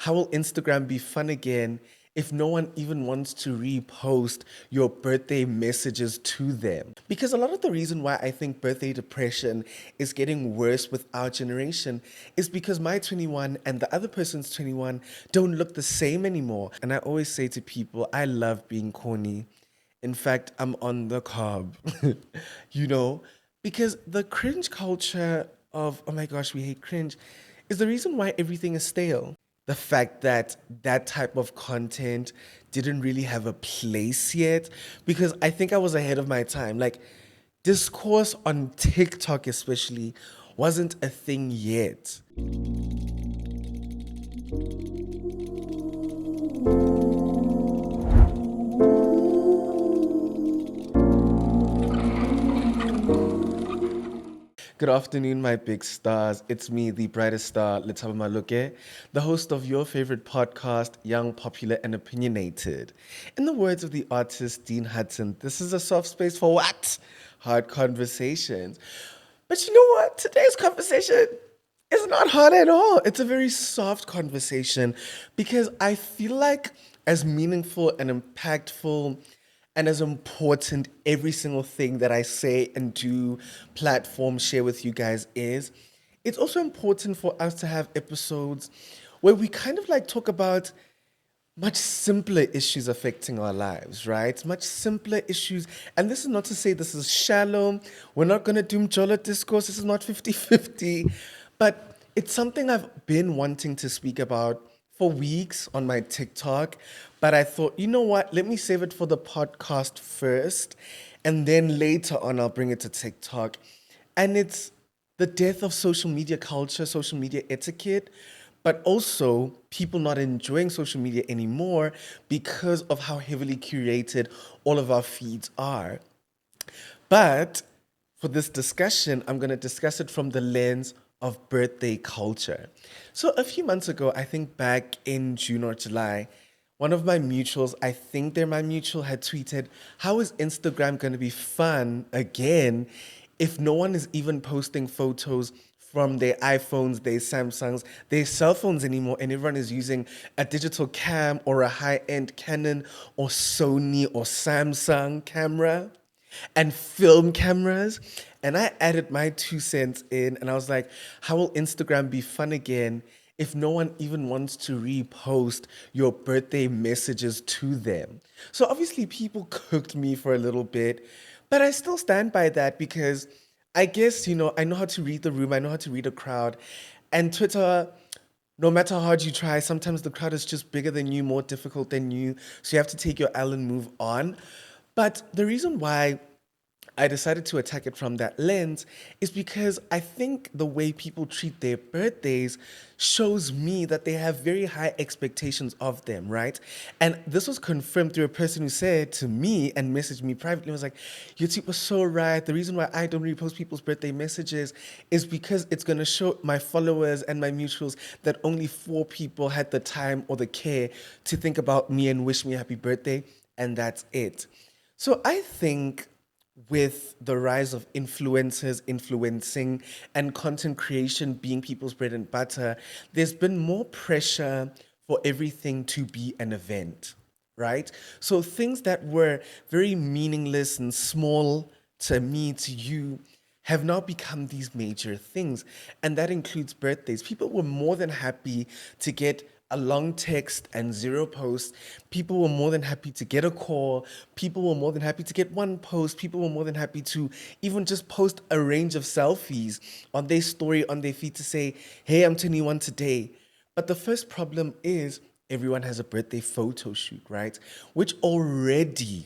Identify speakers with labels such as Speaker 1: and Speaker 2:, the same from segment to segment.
Speaker 1: how will Instagram be fun again if no one even wants to repost your birthday messages to them? Because a lot of the reason why I think birthday depression is getting worse with our generation is because my 21 and the other person's 21 don't look the same anymore. And I always say to people, I love being corny. In fact, I'm on the cob, you know, because the cringe culture of, oh my gosh, we hate cringe, is the reason why everything is stale. The fact that that type of content didn't really have a place yet, because I think I was ahead of my time. Like, discourse on TikTok, especially, wasn't a thing yet. Good afternoon, my big stars. It's me, the brightest star, Lethabo Maluke, the host of your favorite podcast, Young, Popular, and Opinionated. In the words of the artist Dean Hudson, this is a soft space for what? Hard conversations. But you know what? Today's conversation is not hard at all. It's a very soft conversation because I feel like as meaningful and impactful and as important every single thing that I say and do, platform, share with you guys is, it's also important for us to have episodes where we kind of like talk about much simpler issues affecting our lives, right? Much simpler issues. And this is not to say this is shallow. We're not going to doom Jola discourse. This is not 50-50. But it's something I've been wanting to speak about for weeks on my TikTok. But I thought, you know what? Let me save it for the podcast first. And then later on, I'll bring it to TikTok. And it's the death of social media culture, social media etiquette, but also people not enjoying social media anymore because of how heavily curated all of our feeds are. But for this discussion, I'm going to discuss it from the lens of birthday culture. So a few months ago, I think back in June or July, one of my mutuals, I think they're my mutual, had tweeted, how is Instagram going to be fun again if no one is even posting photos from their iPhones, their Samsungs, their cell phones anymore, and everyone is using a digital cam or a high-end Canon or Sony or Samsung camera and film cameras? And I added my 2 cents in and I was like, how will Instagram be fun again if no one even wants to repost your birthday messages to them? So obviously people cooked me for a little bit, but I still stand by that because I guess, I know how to read the room, I know how to read a crowd. And Twitter, no matter how hard you try, sometimes the crowd is just bigger than you, more difficult than you. So you have to take your L and move on. But the reason why I decided to attack it from that lens is because I think the way people treat their birthdays shows me that they have very high expectations of them, right? And this was confirmed through a person who said to me and messaged me privately, was like, your tweet was so right. The reason why I don't repost people's birthday messages is because it's going to show my followers and my mutuals that only 4 people had the time or the care to think about me and wish me a happy birthday, and that's it. So I think with the rise of influencers, influencing, and content creation being people's bread and butter, there's been more pressure for everything to be an event, right? So things that were very meaningless and small to me, to you, have now become these major things. And that includes birthdays. People were more than happy to get a long text and 0 posts. People were more than happy to get a call. People were more than happy to get 1 post. People were more than happy to even just post a range of selfies on their story, on their feed to say, hey, I'm 21 today. But the first problem is everyone has a birthday photo shoot, right? Which already,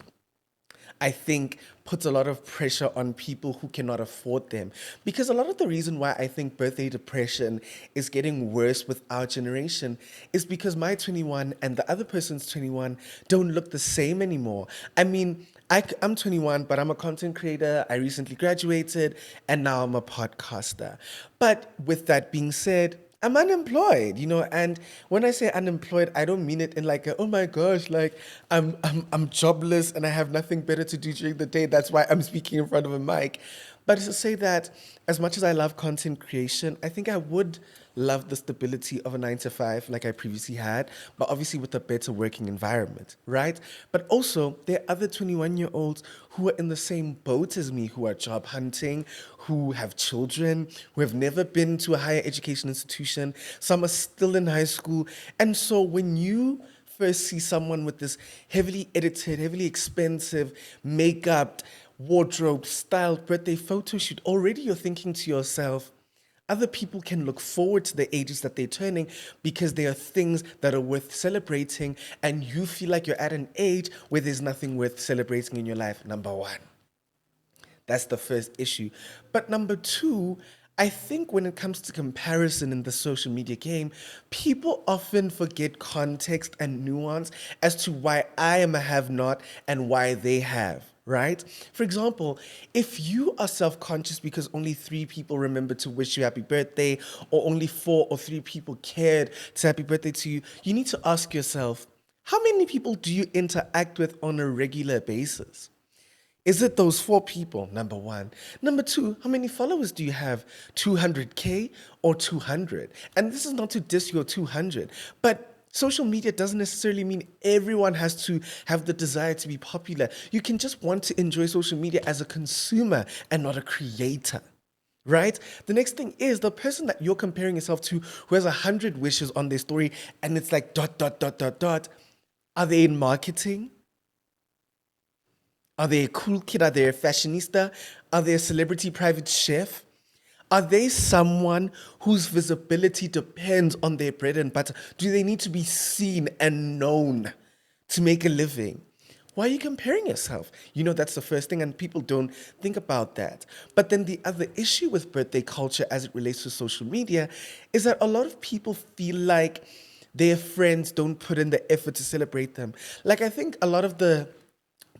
Speaker 1: I think, puts a lot of pressure on people who cannot afford them. Because a lot of the reason why I think birthday depression is getting worse with our generation is because my 21 and the other person's 21 don't look the same anymore. I mean, I'm 21, but I'm a content creator. I recently graduated, and now I'm a podcaster. But with that being said, I'm unemployed, and when I say unemployed, I don't mean it in like, oh my gosh, like I'm jobless and I have nothing better to do during the day. That's why I'm speaking in front of a mic. But to say that, as much as I love content creation, I think I would love the stability of a 9 to 5 like I previously had, but obviously with a better working environment, right? But also, there are other 21-year-olds who are in the same boat as me, who are job hunting, who have children, who have never been to a higher education institution. Some are still in high school. And so when you first see someone with this heavily edited, heavily expensive makeup, wardrobe, styled birthday photo shoot, already you're thinking to yourself, other people can look forward to the ages that they're turning because there are things that are worth celebrating, and you feel like you're at an age where there's nothing worth celebrating in your life. Number one. That's the first issue. But number two, I think when it comes to comparison in the social media game, people often forget context and nuance as to why I am a have not and why they have, right? For example, if you are self conscious because only 3 people remember to wish you happy birthday, or only 4 or 3 people cared to say happy birthday to you, you need to ask yourself, how many people do you interact with on a regular basis? Is it those 4 people? Number one. Number two, how many followers do you have? 200K or 200? And this is not to diss your 200, but social media doesn't necessarily mean everyone has to have the desire to be popular. You can just want to enjoy social media as a consumer and not a creator. Right? The next thing is the person that you're comparing yourself to who has 100 wishes on their story and it's like dot, dot, dot, dot, dot. Are they in marketing? Are they a cool kid? Are they a fashionista? Are they a celebrity private chef? Are they someone whose visibility depends on their bread and butter? Do they need to be seen and known to make a living? Why are you comparing yourself? You know, that's the first thing, and people don't think about that. But then the other issue with birthday culture as it relates to social media is that a lot of people feel like their friends don't put in the effort to celebrate them. Like, I think a lot of the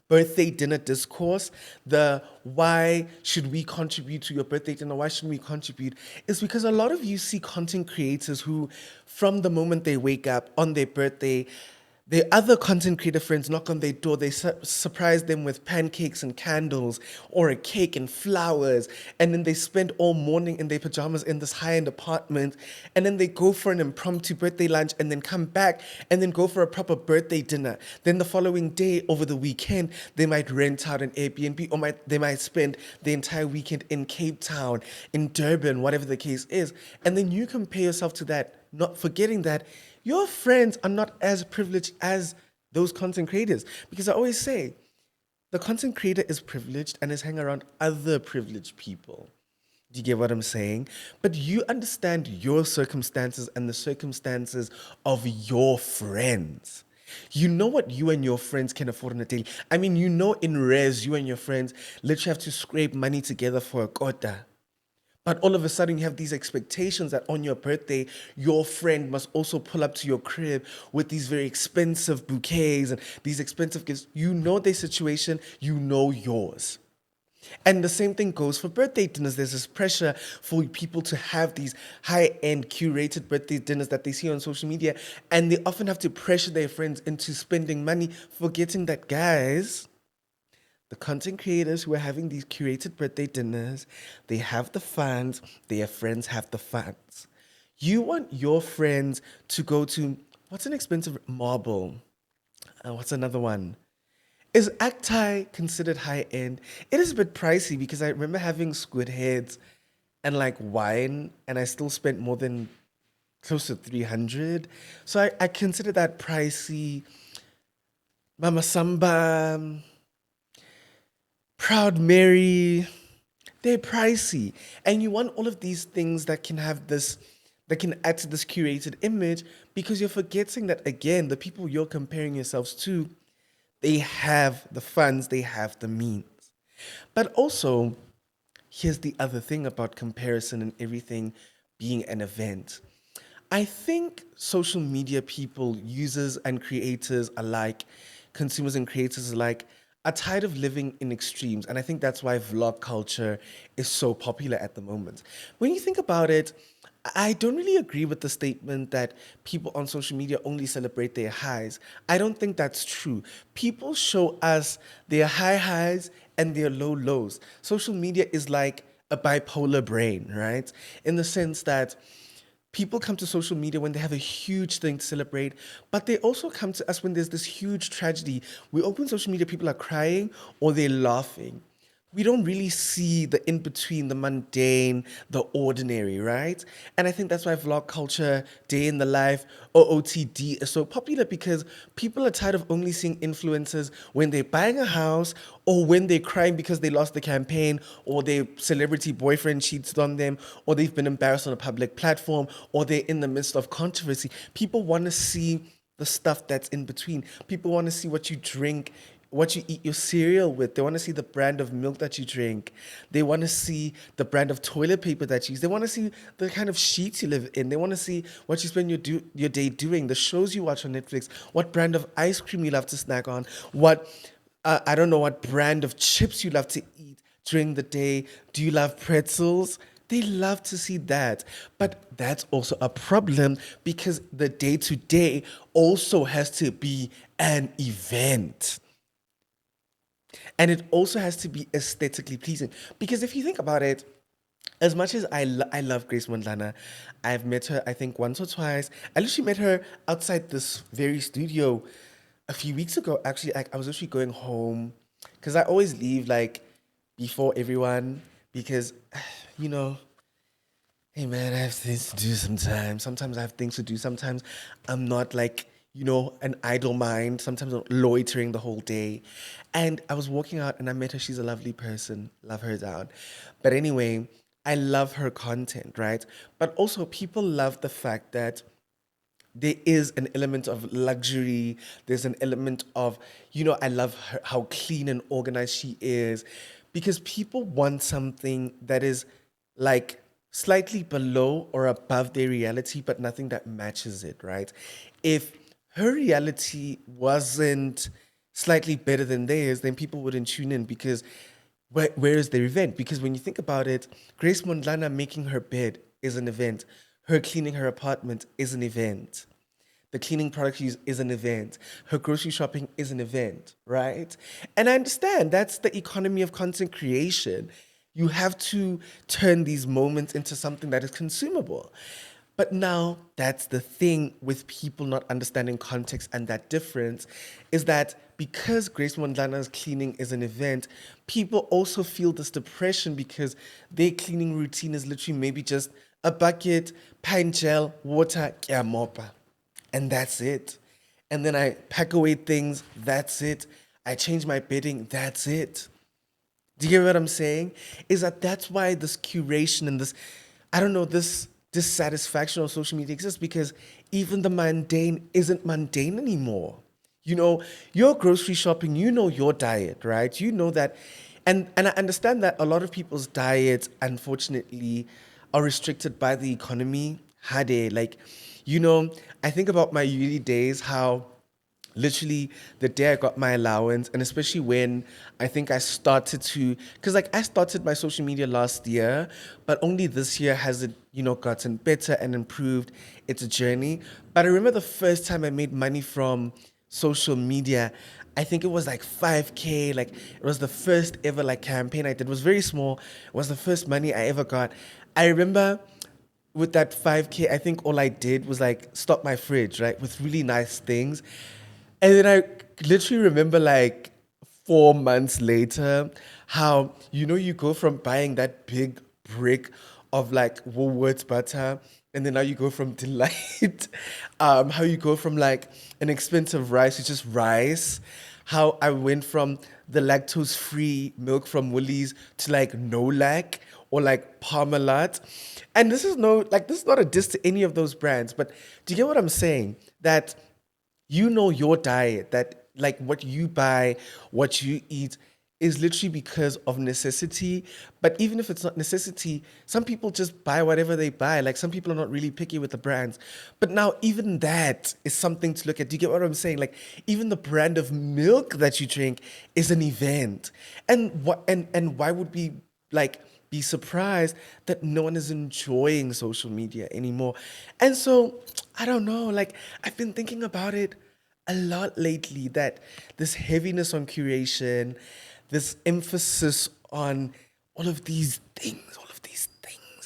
Speaker 1: birthday dinner discourse, the why should we contribute to your birthday dinner, why shouldn't we contribute, is because a lot of you see content creators who, from the moment they wake up on their birthday, their other content creator friends knock on their door. They surprise them with pancakes and candles or a cake and flowers. And then they spend all morning in their pajamas in this high-end apartment. And then they go for an impromptu birthday lunch and then come back and then go for a proper birthday dinner. Then the following day, over the weekend, they might rent out an Airbnb, or they might spend the entire weekend in Cape Town, in Durban, whatever the case is. And then you compare yourself to that, not forgetting that your friends are not as privileged as those content creators. Because I always say, the content creator is privileged and is hanging around other privileged people. Do you get what I'm saying? But you understand your circumstances and the circumstances of your friends. You know what you and your friends can afford on a daily. I mean, you know, in res, you and your friends literally have to scrape money together for a quota. But all of a sudden, you have these expectations that on your birthday, your friend must also pull up to your crib with these very expensive bouquets and these expensive gifts. You know their situation, you know yours. And the same thing goes for birthday dinners. There's this pressure for people to have these high-end curated birthday dinners that they see on social media. And they often have to pressure their friends into spending money, forgetting that, guys, the content creators who are having these curated birthday dinners, they have the funds, their friends have the funds. You want your friends to go to, what's an expensive marble? What's another one? Is Actai considered high end? It is a bit pricey because I remember having squid heads and like wine, and I still spent more than close to 300. So I consider that pricey. Mama Samba, Proud Mary, they're pricey. And you want all of these things that can have this, that can add to this curated image, because you're forgetting that, again, the people you're comparing yourselves to, they have the funds, they have the means. But also, here's the other thing about comparison and everything being an event. I think social media people, users and creators alike, consumers and creators alike, are tired of living in extremes. And I think that's why vlog culture is so popular at the moment. When you think about it, I don't really agree with the statement that people on social media only celebrate their highs. I don't think that's true. People show us their high highs and their low lows. Social media is like a bipolar brain, right? In the sense that people come to social media when they have a huge thing to celebrate, but they also come to us when there's this huge tragedy. We open social media, people are crying or they're laughing. We don't really see the in between, the mundane, the ordinary, right? And I think that's why vlog culture, day in the life, OOTD is so popular because people are tired of only seeing influencers when they're buying a house or when they're crying because they lost the campaign or their celebrity boyfriend cheats on them or they've been embarrassed on a public platform or they're in the midst of controversy. People want to see the stuff that's in between. People want to see what you drink, what you eat your cereal with. They want to see the brand of milk that you drink. They want to see the brand of toilet paper that you use. They want to see the kind of sheets you live in. They want to see what you spend your day doing, the shows you watch on Netflix, what brand of ice cream you love to snack on, what, I don't know, what brand of chips you love to eat during the day. Do you love pretzels? They love to see that. But that's also a problem because the day to day also has to be an event. And it also has to be aesthetically pleasing. Because if you think about it, as much as I love Grace Mondlana, I've met her, I think, once or twice. I literally met her outside this very studio a few weeks ago. Actually, I was actually going home because I always leave like before everyone because, you know, hey man, I have things to do sometimes. Sometimes I have things to do. Sometimes I'm not like, an idle mind. Sometimes I'm loitering the whole day. And I was walking out and I met her. She's a lovely person. Love her down. But anyway, I love her content, right? But also people love the fact that there is an element of luxury. There's an element of, I love her, how clean and organized she is, because people want something that is like slightly below or above their reality, but nothing that matches it, right? If her reality wasn't slightly better than theirs, then people wouldn't tune in because where is their event? Because when you think about it, Grace Mondlana making her bed is an event. Her cleaning her apartment is an event. The cleaning product she uses is an event. Her grocery shopping is an event, right? And I understand that's the economy of content creation. You have to turn these moments into something that is consumable. But now that's the thing with people not understanding context and that difference is that because Grace Mondlana's cleaning is an event, people also feel this depression because their cleaning routine is literally maybe just a bucket, pine gel, water, kya mopa. And that's it. And then I pack away things, that's it. I change my bedding, that's it. Do you get what I'm saying? Is that that's why this curation and this, I don't know, this dissatisfaction on social media exists because even the mundane isn't mundane anymore. Your grocery shopping, your diet, right? You know that, and I understand that a lot of people's diets, unfortunately, are restricted by the economy. Hade, like, I think about my uni days, how literally the day I got my allowance, and especially when I think I started to, because like I started my social media last year, but only this year has it, gotten better and improved. It's a journey. But I remember the first time I made money from social media, I think it was like 5K. Like it was the first ever like campaign I did. It was very small. It was the first money I ever got. I remember with that 5K, I think all I did was like stock my fridge, right, with really nice things. And then I literally remember like 4 months later how, you go from buying that big brick of like Woolworths butter, and then now you go from Delight, how you go from like an expensive rice to just rice, how I went from the lactose free milk from Woolies to like no lac or like Parmalat. And this is not a diss to any of those brands, but do you get what I'm saying? That your diet, that like what you buy, what you eat is literally because of necessity. But even if it's not necessity, some people just buy whatever they buy. Like some people are not really picky with the brands. But now even that is something to look at. Do you get what I'm saying? Like even the brand of milk that you drink is an event. And why would we like be surprised that no one is enjoying social media anymore? And so I don't know, like I've been thinking about it a lot lately, that this heaviness on curation, this emphasis on all of these things,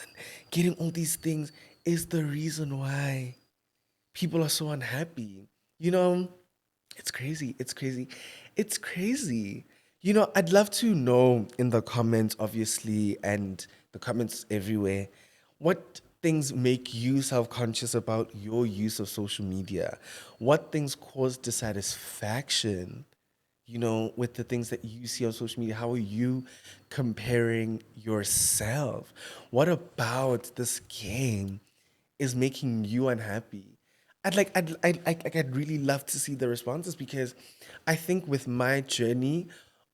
Speaker 1: and getting all these things is the reason why people are so unhappy. You know, it's crazy. It's crazy. It's crazy. I'd love to know in the comments, obviously, and the comments everywhere, what things make you self conscious about your use of social media? What things cause dissatisfaction? With the things that you see on social media, how are you comparing yourself? What about this game is making you unhappy? I'd really love to see the responses, because I think with my journey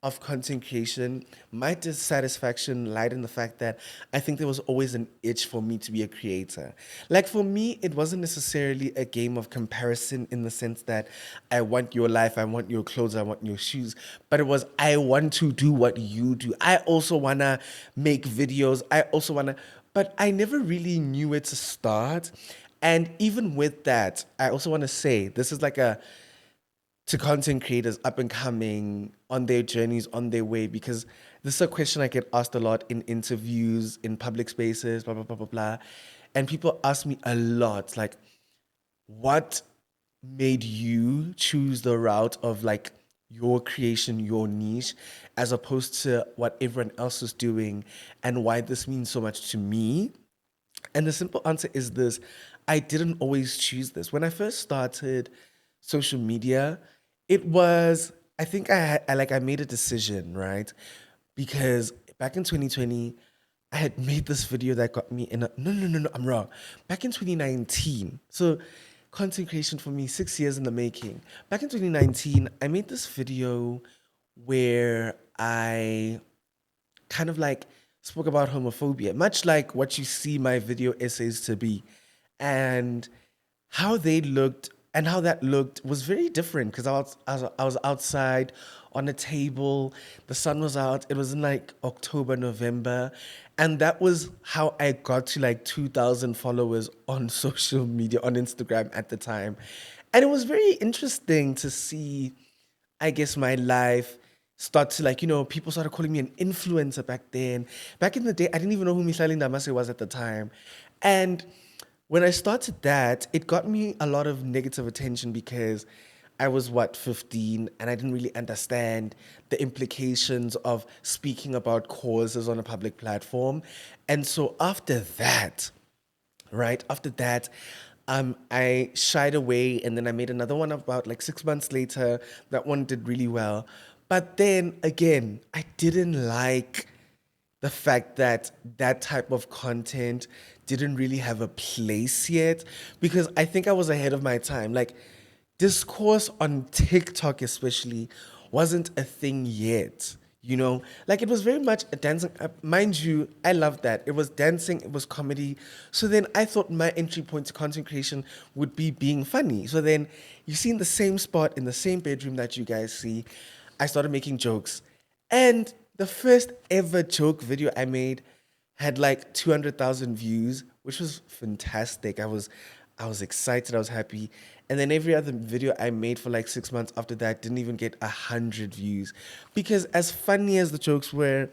Speaker 1: of content creation, my dissatisfaction lied in the fact that I think there was always an itch for me to be a creator. Like for me, it wasn't necessarily a game of comparison in the sense that I want your life, I want your clothes, I want your shoes, but it was I want to do what you do. I also wanna make videos. I also wanna, but I never really knew where to start. And even with that, I also want to say this is like a to content creators up and coming on their journeys, on their way, because this is a question I get asked a lot in interviews, in public spaces, blah, blah, blah, blah, blah. And people ask me a lot, like, what made you choose the route of like your creation, your niche, as opposed to what everyone else is doing, and why this means so much to me? And the simple answer is this: I didn't always choose this. When I first started social media, it was, I think I made a decision, right? Because back in 2020, I had made this video that got me in a no, I'm wrong. Back in 2019. So content creation for me, 6 years in the making. Back in 2019, I made this video where I kind of like spoke about homophobia, much like what you see my video essays to be. And how they looked and how that looked was very different, because I was outside on a table, the sun was out, it was in like October, November, and that was how I got to like 2,000 followers on social media, on Instagram at the time. And it was very interesting to see, I guess, my life start to like, people started calling me an influencer back then. Back in the day, I didn't even know who Mihlali Ndamase was at the time. And when I started that, it got me a lot of negative attention, because I was, 15, and I didn't really understand the implications of speaking about causes on a public platform. And so after that, right after that, I shied away, and then I made another one about like 6 months later. That one did really well, but then again, I didn't like the fact that that type of content didn't really have a place yet, because I think I was ahead of my time. Like, discourse on TikTok especially wasn't a thing yet. Like, it was very much a dancing. Mind you, I loved that. It was dancing, it was comedy. So then I thought my entry point to content creation would be being funny. So then you see, in the same spot, in the same bedroom that you guys see, I started making jokes. And the first ever joke video I made had like 200,000 views, which was fantastic. I was excited, I was happy. And then every other video I made for like 6 months after that didn't even get 100 views. Because as funny as the jokes were,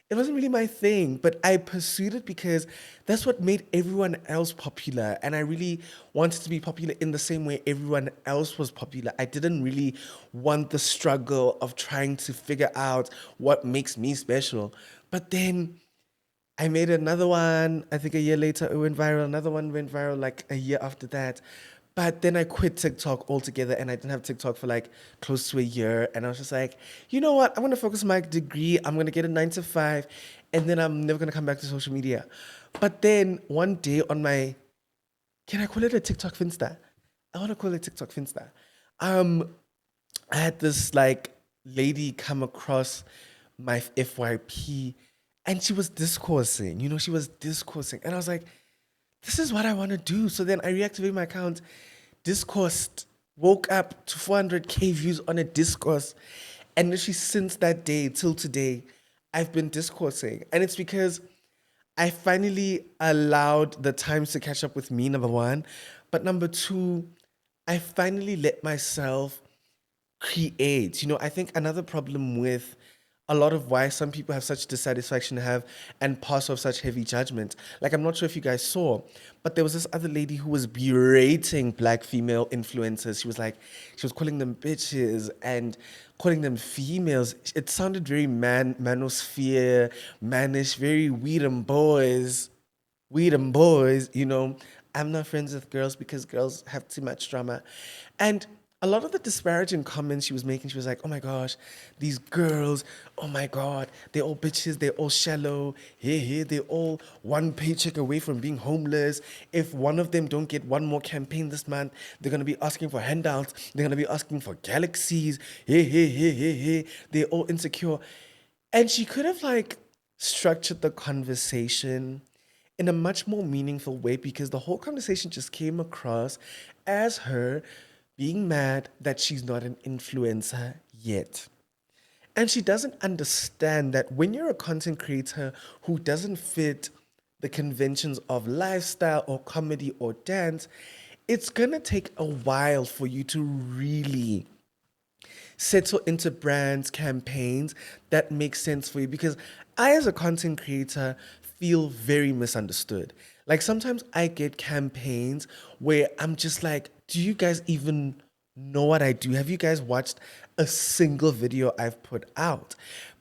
Speaker 1: it wasn't really my thing, but I pursued it because that's what made everyone else popular. And I really wanted to be popular in the same way everyone else was popular. I didn't really want the struggle of trying to figure out what makes me special. But then I made another one, I think a year later, it went viral. Another one went viral like a year after that. But then I quit TikTok altogether, and I didn't have TikTok for like close to a year. And I was just like, you know what? I'm going to focus on my degree. I'm going to get a 9 to 5, and then I'm never going to come back to social media. But then one day on my, can I call it a TikTok Finsta? I want to call it TikTok Finsta. Um, I had this like lady come across my FYP, and she was discoursing, she was discoursing. And I was like, this is what I want to do. So then I reactivated my account, discoursed, woke up to 400K views on a discourse. And literally since that day till today, I've been discoursing. And it's because I finally allowed the times to catch up with me, number one. But number two, I finally let myself create. I think another problem with a lot of why some people have such dissatisfaction have and pass off such heavy judgment. Like, I'm not sure if you guys saw, but there was this other lady who was berating black female influencers. She was like, she was calling them bitches and calling them females. It sounded very manosphere, mannish, very we them boys, I'm not friends with girls because girls have too much drama. And a lot of the disparaging comments she was making, she was like, oh my gosh, these girls, oh my God, they're all bitches, they're all shallow, hey, they're all one paycheck away from being homeless. If one of them don't get one more campaign this month, they're gonna be asking for handouts, they're gonna be asking for galaxies, hey, they're all insecure. And she could have like structured the conversation in a much more meaningful way because the whole conversation just came across as her being mad that she's not an influencer yet. And she doesn't understand that when you're a content creator who doesn't fit the conventions of lifestyle or comedy or dance, it's gonna take a while for you to really settle into brands, campaigns that make sense for you. Because I, as a content creator, feel very misunderstood. Like sometimes I get campaigns where I'm just like, do you guys even know what I do? Have you guys watched a single video I've put out?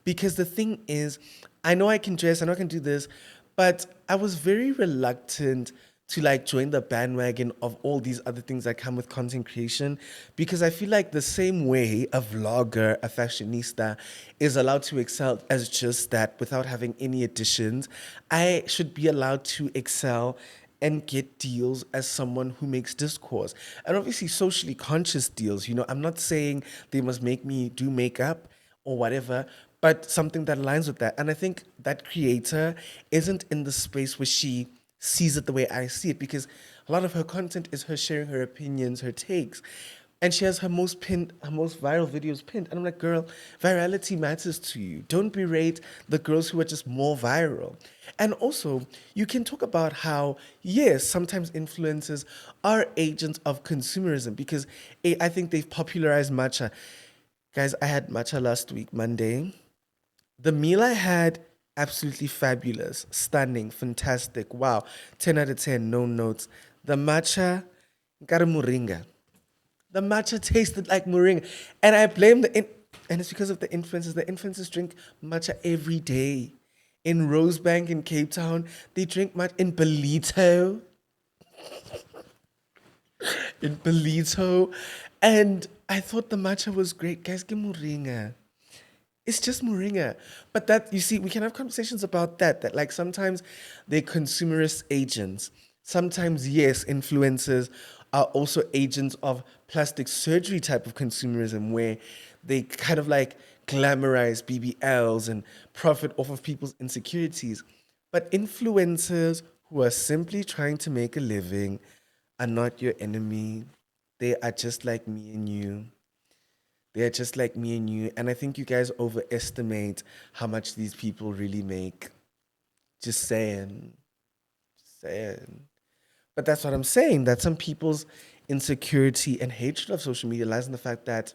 Speaker 1: Because the thing is, I know I can dress, I know I can do this, but I was very reluctant to like join the bandwagon of all these other things that come with content creation because I feel like the same way a vlogger, a fashionista is allowed to excel as just that without having any additions, I should be allowed to excel and get deals as someone who makes discourse. And obviously socially conscious deals, I'm not saying they must make me do makeup or whatever, but something that aligns with that. And I think that creator isn't in the space where she sees it the way I see it because a lot of her content is her sharing her opinions, her takes. And she has her most viral videos pinned. And I'm like, girl, virality matters to you. Don't berate the girls who are just more viral. And also, you can talk about how, yes, sometimes influencers are agents of consumerism because I think they've popularized matcha. Guys, I had matcha last week, Monday. The meal I had, absolutely fabulous, stunning, fantastic. Wow. 10 out of 10, no notes. The matcha, got a moringa. The matcha tasted like moringa. And I blame and it's because of the influencers. The influencers drink matcha every day. In Rosebank in Cape Town, they drink matcha in Belito. In Belito. And I thought the matcha was great. Guys, get moringa. It's just moringa. But that, you see, we can have conversations about that like sometimes they're consumerist agents. Sometimes, yes, influencers are also agents of plastic surgery type of consumerism where they kind of like glamorize BBLs and profit off of people's insecurities. But influencers who are simply trying to make a living are not your enemy. They are just like me and you. They're just like me and you. And I think you guys overestimate how much these people really make. Just saying. Just saying. But that's what I'm saying. That some people's insecurity and hatred of social media lies in the fact that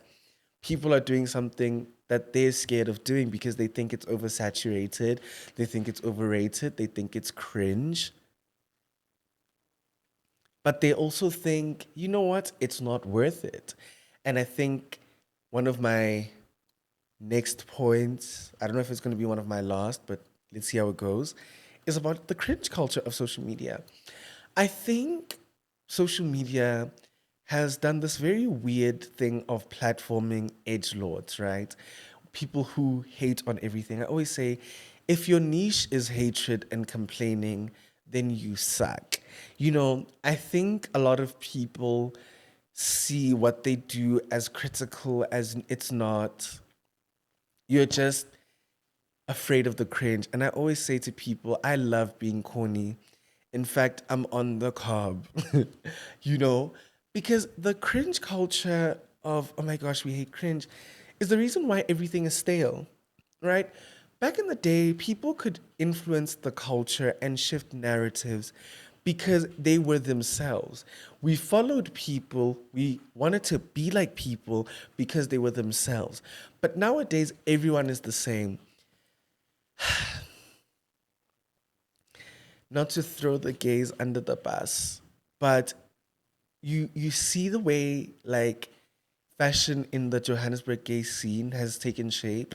Speaker 1: people are doing something that they're scared of doing because they think it's oversaturated, they think it's overrated, they think it's cringe. But they also think, you know what, it's not worth it. And I think one of my next points, I don't know if it's going to be one of my last, but let's see how it goes, is about the cringe culture of social media. I think social media has done this very weird thing of platforming edge lords, right? People who hate on everything. I always say, if your niche is hatred and complaining, then you suck. I think a lot of people see what they do as critical as it's not. You're just afraid of the cringe. And I always say to people, I love being corny. In fact, I'm on the cob, you know, because the cringe culture of, oh my gosh, we hate cringe, is the reason why everything is stale, right? Back in the day, people could influence the culture and shift narratives because they were themselves. We followed people, we wanted to be like people because they were themselves. But nowadays, everyone is the same. Not to throw the gays under the bus, but you see the way like fashion in the Johannesburg gay scene has taken shape.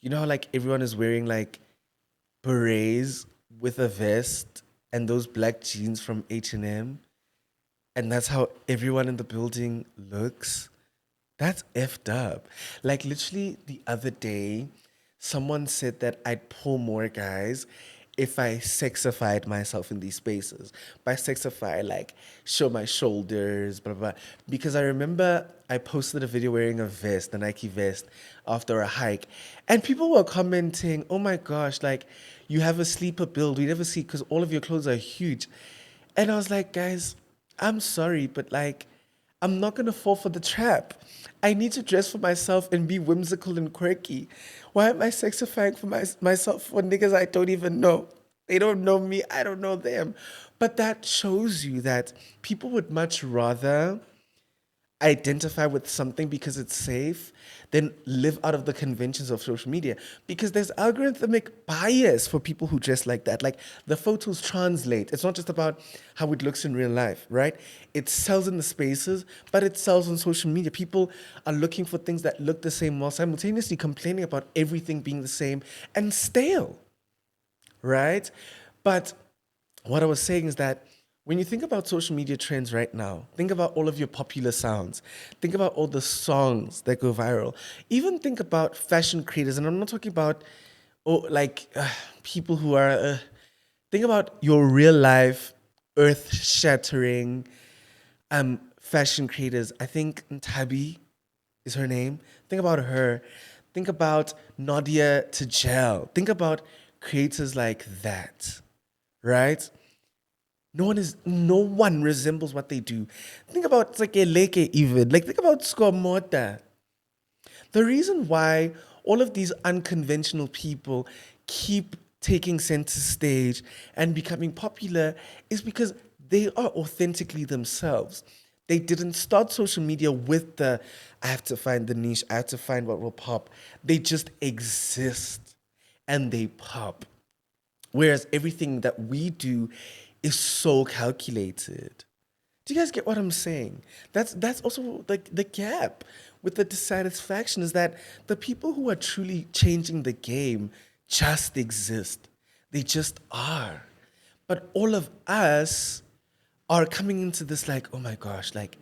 Speaker 1: You know how like everyone is wearing like berets with a vest and those black jeans from H&M, and that's how everyone in the building looks. That's effed up. Like literally the other day, someone said that I'd pull more guys if I sexified myself in these spaces. By sexify, like show my shoulders, blah, blah, blah. Because I remember I posted a video wearing a vest, a Nike vest, after a hike. And people were commenting, oh my gosh, like you have a sleeper build. We never see because all of your clothes are huge. And I was like, guys, I'm sorry, but like, I'm not gonna fall for the trap. I need to dress for myself and be whimsical and quirky. Why am I sexifying for myself for niggas I don't even know? They don't know me, I don't know them. But that shows you that people would much rather identify with something because it's safe than live out of the conventions of social media, because there's algorithmic bias for people who dress like that. Like the photos translate. It's not just about how it looks in real life, right? It sells in the spaces, but it sells on social media. People are looking for things that look the same while simultaneously complaining about everything being the same and stale, right? But what I was saying is that when you think about social media trends right now, think about all of your popular sounds. Think about all the songs that go viral. Even think about fashion creators, and I'm not talking about people who are. Think about your real life, earth shattering fashion creators. I think Ntabi is her name. Think about her. Think about Nadia Tijel. Think about creators like that, right? No one resembles what they do. Think about Leke even. Like think about Skomota. The reason why all of these unconventional people keep taking center stage and becoming popular is because they are authentically themselves. They didn't start social media with I have to find the niche, I have to find what will pop. They just exist and they pop. Whereas everything that we do is so calculated. Do you guys get what I'm saying? That's also like the gap with the dissatisfaction is that the people who are truly changing the game just exist. They just are. But all of us are coming into this like, oh my gosh, like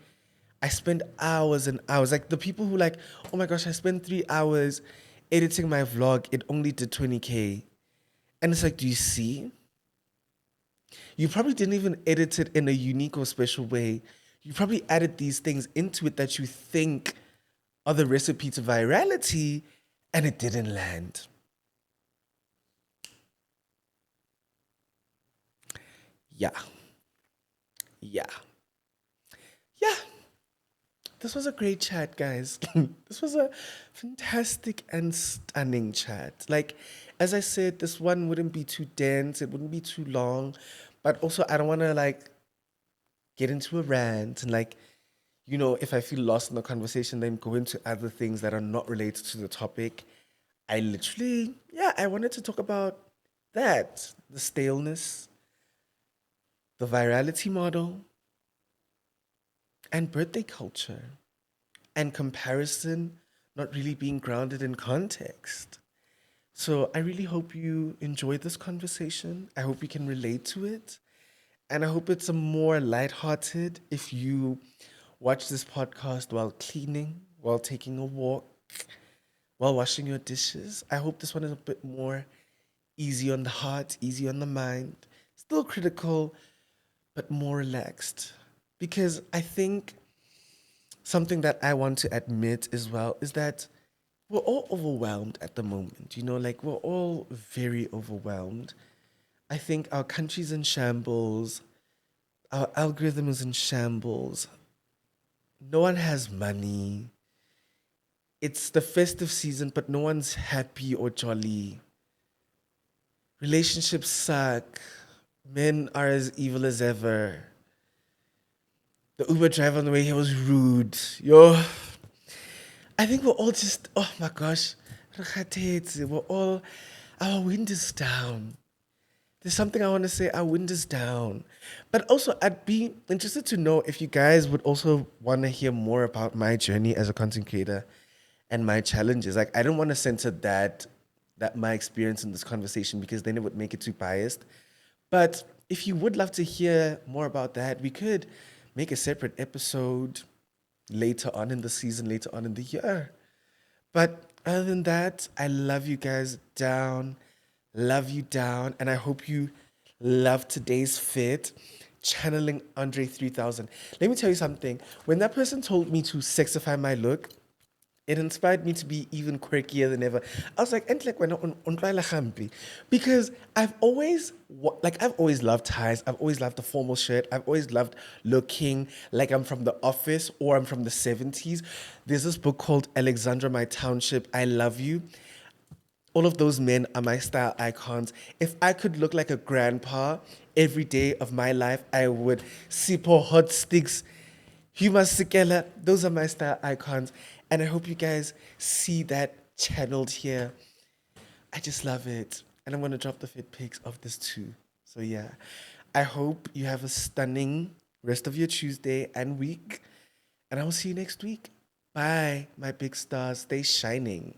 Speaker 1: I spend hours and hours. Like the people who like, oh my gosh, I spent 3 hours editing my vlog. It only did 20K. And it's like, do you see? You probably didn't even edit it in a unique or special way. You probably added these things into it that you think are the recipe to virality, and it didn't land. Yeah. Yeah. Yeah. This was a great chat, guys. This was a fantastic and stunning chat. Like, as I said, this one wouldn't be too dense, it wouldn't be too long, but also I don't want to like get into a rant and like, if I feel lost in the conversation, then go into other things that are not related to the topic. I literally, yeah, I wanted to talk about that, the staleness, the virality model, and birthday culture, and comparison not really being grounded in context. So I really hope you enjoyed this conversation. I hope you can relate to it. And I hope it's a more lighthearted if you watch this podcast while cleaning, while taking a walk, while washing your dishes. I hope this one is a bit more easy on the heart, easy on the mind, still critical, but more relaxed. Because I think something that I want to admit as well is that we're all overwhelmed at the moment. Like we're all very overwhelmed. I think our country's in shambles, our algorithm is in shambles. No one has money. It's the festive season, but no one's happy or jolly. Relationships suck. Men are as evil as ever. The Uber driver on the way here was rude. Yo, I think we're all just, oh my gosh, we're all, our wind is down. There's something I want to say, our wind is down. But also, I'd be interested to know if you guys would also want to hear more about my journey as a content creator and my challenges. Like, I don't want to censor that my experience in this conversation because then it would make it too biased. But if you would love to hear more about that, we could make a separate episode later on in the season, later on in the year. But other than that, I love you guys down. Love you down. And I hope you love today's fit. Channeling Andre 3000. Let me tell you something. When that person told me to sexify my look, it inspired me to be even quirkier than ever. I was like, and like when on hampi, because I've always loved ties. I've always loved the formal shirt. I've always loved looking like I'm from the office or I'm from the 70s. There's this book called Alexandra My Township. I Love You. All of those men are my style icons. If I could look like a grandpa every day of my life, I would. Sipo hot sticks, Huma Sikela, those are my style icons. And I hope you guys see that channeled here. I just love it. And I'm going to drop the fit pics of this too. So yeah, I hope you have a stunning rest of your Tuesday and week. And I will see you next week. Bye, my big stars. Stay shining.